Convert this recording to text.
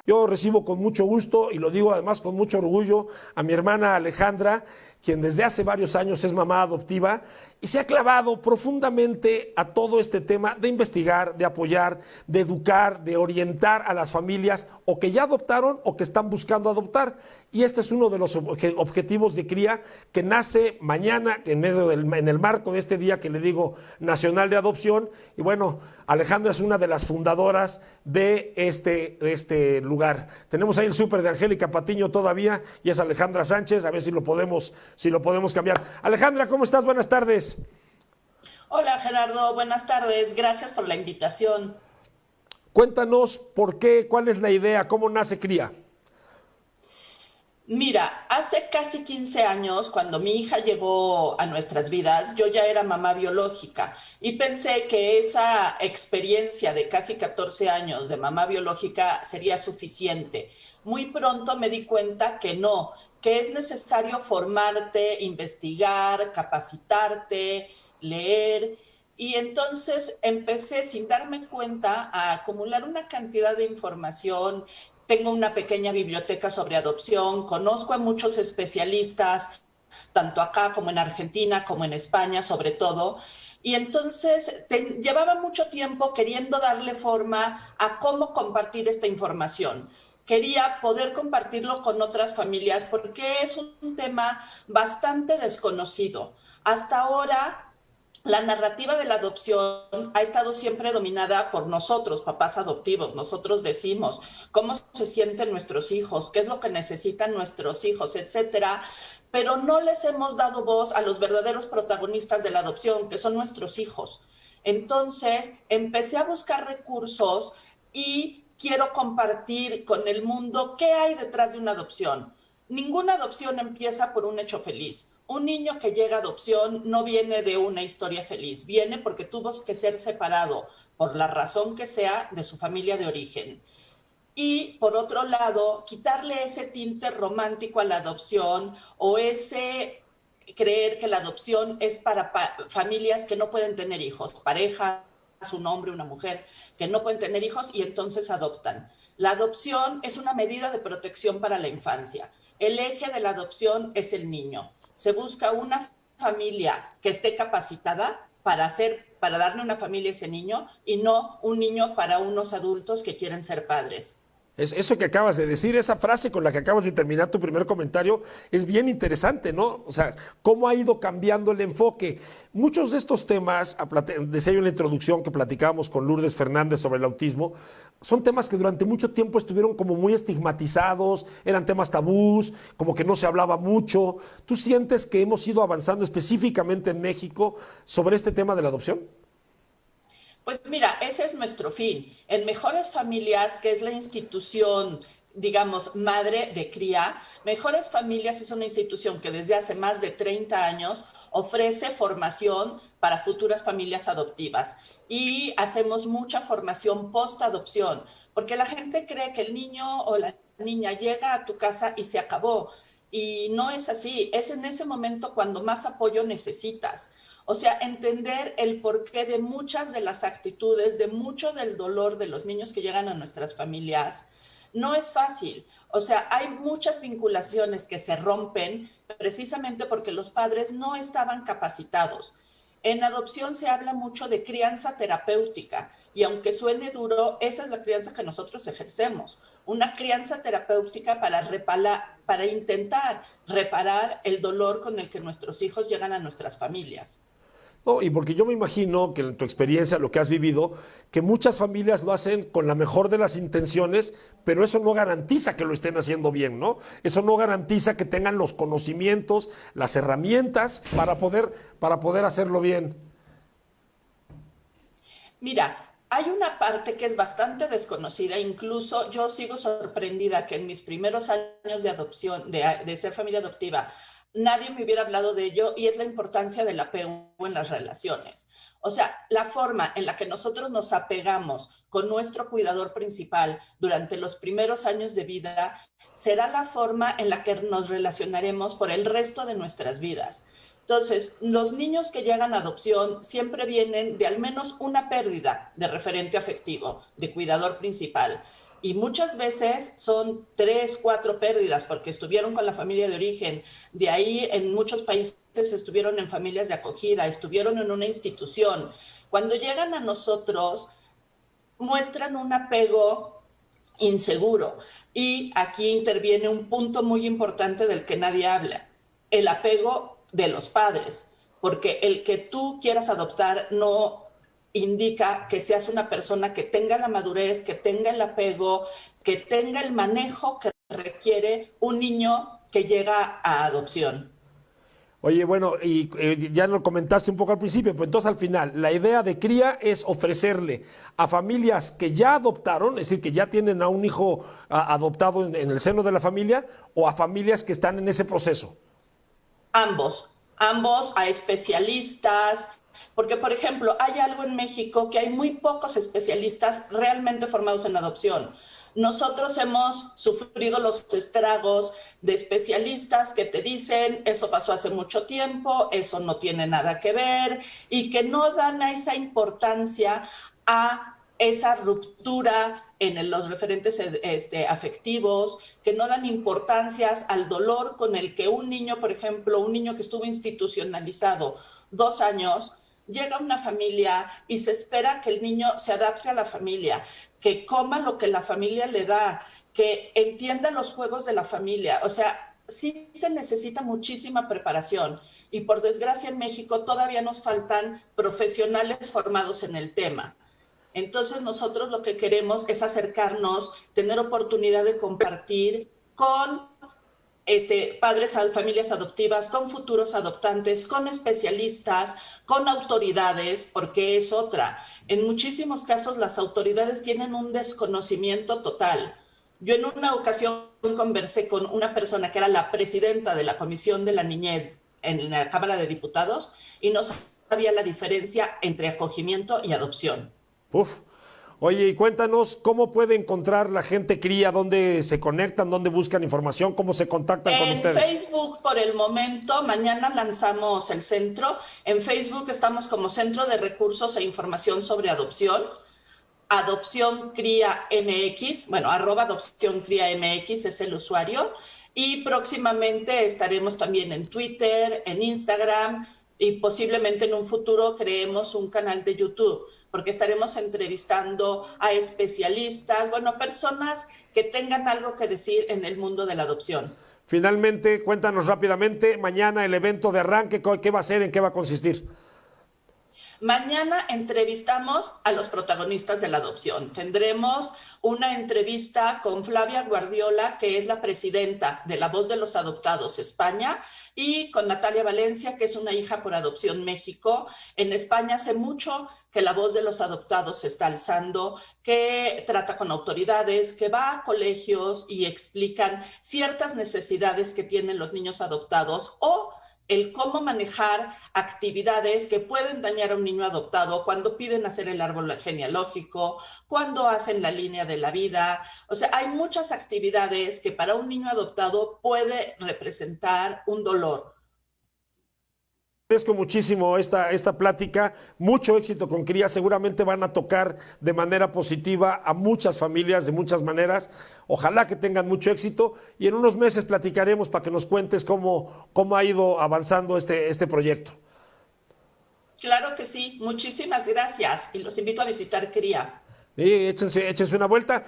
Yo recibo con mucho gusto y lo digo además con mucho orgullo a mi hermana Alejandra, quien desde hace varios años es mamá adoptiva y se ha clavado profundamente a todo este tema de investigar, de apoyar, de educar, de orientar a las familias o que ya adoptaron o que están buscando adoptar. Y este es uno de los objetivos de cría que nace mañana en el marco de este día que le digo Nacional de Adopción. Y bueno, Alejandra es una de las fundadoras de este lugar. Tenemos ahí el súper de Angélica Patiño todavía y es Alejandra Sánchez, a ver si lo podemos cambiar. Alejandra, ¿cómo estás? Buenas tardes. Hola Gerardo, buenas tardes, gracias por la invitación. Cuéntanos por qué, cuál es la idea, cómo nace Cría. Mira, hace casi 15 años, cuando mi hija llegó a nuestras vidas, yo ya era mamá biológica y pensé que esa experiencia de casi 14 años de mamá biológica sería suficiente. Muy pronto me di cuenta que no, que es necesario formarte, investigar, capacitarte, leer. Y entonces empecé sin darme cuenta a acumular una cantidad de información. Tengo una pequeña biblioteca sobre adopción, conozco a muchos especialistas, tanto acá como en Argentina, como en España sobre todo, y entonces llevaba mucho tiempo queriendo darle forma a cómo compartir esta información. Quería poder compartirlo con otras familias porque es un tema bastante desconocido. Hasta ahora la narrativa de la adopción ha estado siempre dominada por nosotros, papás adoptivos. Nosotros decimos cómo se sienten nuestros hijos, qué es lo que necesitan nuestros hijos, etcétera, pero no les hemos dado voz a los verdaderos protagonistas de la adopción, que son nuestros hijos. Entonces, empecé a buscar recursos y quiero compartir con el mundo qué hay detrás de una adopción. Ninguna adopción empieza por un hecho feliz. Un niño que llega a adopción no viene de una historia feliz, viene porque tuvo que ser separado, por la razón que sea, de su familia de origen. Y por otro lado, quitarle ese tinte romántico a la adopción o ese creer que la adopción es para familias que no pueden tener hijos, parejas, un hombre, una mujer, que no pueden tener hijos y entonces adoptan. La adopción es una medida de protección para la infancia. El eje de la adopción es el niño. Se busca una familia que esté capacitada para darle una familia a ese niño y no un niño para unos adultos que quieren ser padres. Eso que acabas de decir, esa frase con la que acabas de terminar tu primer comentario, es bien interesante, ¿no? O sea, cómo ha ido cambiando el enfoque. Muchos de estos temas, decía yo en la introducción que platicábamos con Lourdes Fernández sobre el autismo, son temas que durante mucho tiempo estuvieron como muy estigmatizados, eran temas tabús, como que no se hablaba mucho. ¿Tú sientes que hemos ido avanzando específicamente en México sobre este tema de la adopción? Pues mira, ese es nuestro fin. En Mejores Familias, que es la institución, digamos, madre de cría, Mejores Familias es una institución que desde hace más de 30 años ofrece formación para futuras familias adoptivas y hacemos mucha formación post-adopción, porque la gente cree que el niño o la niña llega a tu casa y se acabó. Y no es así, es en ese momento cuando más apoyo necesitas. O sea, entender el porqué de muchas de las actitudes, de mucho del dolor de los niños que llegan a nuestras familias, no es fácil. O sea, hay muchas vinculaciones que se rompen precisamente porque los padres no estaban capacitados. En adopción se habla mucho de crianza terapéutica y aunque suene duro, esa es la crianza que nosotros ejercemos. Una crianza terapéutica para intentar reparar el dolor con el que nuestros hijos llegan a nuestras familias. No, y porque yo me imagino que en tu experiencia, lo que has vivido, que muchas familias lo hacen con la mejor de las intenciones, pero eso no garantiza que lo estén haciendo bien, ¿no? Eso no garantiza que tengan los conocimientos, las herramientas para poder hacerlo bien. Mira, hay una parte que es bastante desconocida, incluso yo sigo sorprendida que en mis primeros años de adopción, de ser familia adoptiva, nadie me hubiera hablado de ello y es la importancia del apego en las relaciones. O sea, la forma en la que nosotros nos apegamos con nuestro cuidador principal durante los primeros años de vida será la forma en la que nos relacionaremos por el resto de nuestras vidas. Entonces, los niños que llegan a adopción siempre vienen de al menos una pérdida de referente afectivo, de cuidador principal. y muchas veces son 3, 4 pérdidas porque estuvieron con la familia de origen, de ahí en muchos países estuvieron en familias de acogida, estuvieron en una institución. Cuando llegan a nosotros, muestran un apego inseguro y aquí interviene un punto muy importante del que nadie habla, el apego de los padres, porque el que tú quieras adoptar no indica que seas una persona que tenga la madurez, que tenga el apego, que tenga el manejo que requiere un niño que llega a adopción. Oye, bueno, y ya lo comentaste un poco al principio, pues entonces al final, la idea de cría es ofrecerle a familias que ya adoptaron, es decir, que ya tienen a un hijo adoptado en el seno de la familia, o a familias que están en ese proceso. Ambos a especialistas, porque por ejemplo, hay algo en México que hay muy pocos especialistas realmente formados en adopción. Nosotros hemos sufrido los estragos de especialistas que te dicen, eso pasó hace mucho tiempo, eso no tiene nada que ver, y que no dan a esa importancia a esa ruptura en los referentes afectivos, que no dan importancias al dolor con el que un niño, por ejemplo, un niño que estuvo institucionalizado 2 años, llega a una familia y se espera que el niño se adapte a la familia, que coma lo que la familia le da, que entienda los juegos de la familia. O sea, sí se necesita muchísima preparación y por desgracia en México todavía nos faltan profesionales formados en el tema. Entonces nosotros lo que queremos es acercarnos, tener oportunidad de compartir con padres, familias adoptivas, con futuros adoptantes, con especialistas, con autoridades, porque es otra. En muchísimos casos las autoridades tienen un desconocimiento total. Yo en una ocasión conversé con una persona que era la presidenta de la Comisión de la Niñez en la Cámara de Diputados y no sabía la diferencia entre acogimiento y adopción. Uf. Oye, y cuéntanos cómo puede encontrar la gente cría, dónde se conectan, dónde buscan información, cómo se contactan con ustedes. En Facebook por el momento, mañana lanzamos el centro. En Facebook estamos como Centro de Recursos e Información sobre Adopción. Adopción Cría MX, bueno, @Adopción Cría MX es el usuario. Y próximamente estaremos también en Twitter, en Instagram y posiblemente en un futuro creemos un canal de YouTube, porque estaremos entrevistando a especialistas, bueno, personas que tengan algo que decir en el mundo de la adopción. Finalmente, cuéntanos rápidamente, mañana el evento de arranque, ¿qué va a ser, en qué va a consistir? Mañana entrevistamos a los protagonistas de la adopción. Tendremos una entrevista con Flavia Guardiola, que es la presidenta de La Voz de los Adoptados España, y con Natalia Valencia, que es una hija por Adopción México. En España hace mucho que La Voz de los Adoptados se está alzando, que trata con autoridades, que va a colegios y explican ciertas necesidades que tienen los niños adoptados o el cómo manejar actividades que pueden dañar a un niño adoptado cuando piden hacer el árbol genealógico, cuando hacen la línea de la vida. O sea, hay muchas actividades que para un niño adoptado puede representar un dolor. Agradezco muchísimo esta plática, mucho éxito con Cría, seguramente van a tocar de manera positiva a muchas familias de muchas maneras, ojalá que tengan mucho éxito y en unos meses platicaremos para que nos cuentes cómo ha ido avanzando este proyecto. Claro que sí, muchísimas gracias y los invito a visitar Cría. Échense una vuelta.